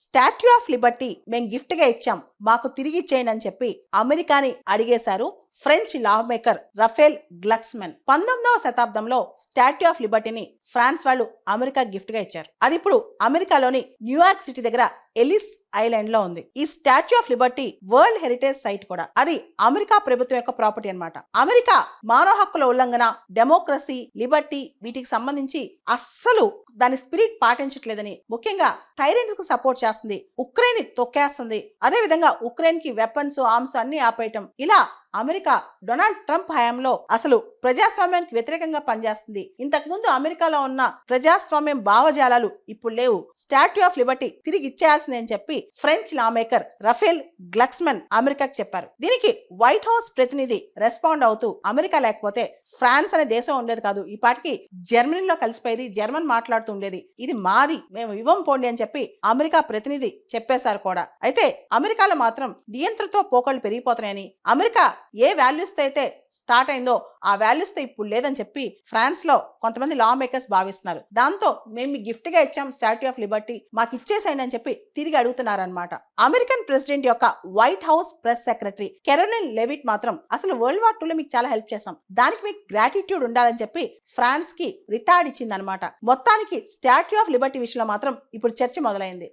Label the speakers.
Speaker 1: Statue of liberty మేము gift గా ఇచ్చాం, మాకు తిరిగి ఇచ్చేయండి అని చెప్పి అమెరికాని అడిగేశారు French law maker Raphael Glucksmann. 19వ శతాబ్దంలో స్టాట్యూ ఆఫ్ లిబర్టీని ఫ్రాన్స్ వాళ్ళు అమెరికా గిఫ్ట్ గా ఇచ్చారు. అది ఇప్పుడు అమెరికాలోని న్యూయార్క్ సిటీ దగ్గర ఎలిస్ ఐలాండ్ లో ఉంది. ఈ statue of liberty world heritage site కూడా. అది అమెరికా ప్రభుత్వం యొక్క ప్రాపర్టీ అన్నమాట. అమెరికా మానవ హక్కుల ఉల్లంఘన, డెమోక్రసీ, లిబర్టీ వీటికి సంబంధించి అస్సలు దాని స్పిరిట్ పాటించట్లేదని, ముఖ్యంగా టైరెంట్స్ కు సపోర్ట్ చేస్తుంది, ఉక్రెయిన్ తొక్కేస్తుంది, అదే విధంగా ఉక్రెయిన్ కి వెపన్స్, ఆర్మ్స్ అన్ని ఆపేయటం, ఇలా అమెరికా డొనాల్డ్ ట్రంప్ హయాంలో అసలు ప్రజాస్వామ్యానికి వ్యతిరేకంగా పనిచేస్తుంది. ఇంతకు ముందు అమెరికాలో ఉన్న ప్రజాస్వామ్యం భావజాలాలు ఇప్పుడు లేవు, స్టాట్యూ ఆఫ్ లిబర్టీ తిరిగి ఇచ్చేయాల్సిందే అని చెప్పి ఫ్రెంచ్ లా మేకర్ రఫేల్ గ్లక్స్మన్ అమెరికాకు చెప్పారు. దీనికి వైట్ హౌస్ ప్రతినిధి రెస్పాండ్ అవుతూ, అమెరికా లేకపోతే ఫ్రాన్స్ అనే దేశం ఉండేది కాదు, ఈ పాటికి జర్మనీలో కలిసిపోయేది, జర్మన్ మాట్లాడుతూ ఉండేది, ఇది మాది, మేము ఇవ్వం పోండి అని చెప్పి అమెరికా ప్రతినిధి చెప్పేశారు కూడా. అయితే అమెరికాలో మాత్రం నియంత్రణతో పోకళ్ళు పెరిగిపోతున్నాయని, అమెరికా ఏ వాల్యూస్ అయితే స్టార్ట్ అయిందో ఆ వాల్యూస్ తో ఇప్పుడు లేదని చెప్పి ఫ్రాన్స్ లో కొంతమంది లా మేకర్స్ భావిస్తున్నారు. దాంతో మేము గిఫ్ట్ గా ఇచ్చాం స్టాట్యూ ఆఫ్ లిబర్టీ, మాకు ఇచ్చేసేయండి అని చెప్పి తిరిగి అడుగుతున్నారన్నమాట. అమెరికన్ ప్రెసిడెంట్ యొక్క white house press secretary Caroline లెవిట్ మాత్రం అసలు వరల్డ్ వార్ 2లో మీకు చాలా హెల్ప్ చేశాం, దానికి మీకు గ్రాటిట్యూడ్ ఉండాలని చెప్పి ఫ్రాన్స్ కి రిటార్డ్ ఇచ్చింది అనమాట. మొత్తానికి స్టాట్యూ ఆఫ్ లిబర్టీ విషయంలో మాత్రం ఇప్పుడు చర్చ మొదలైంది.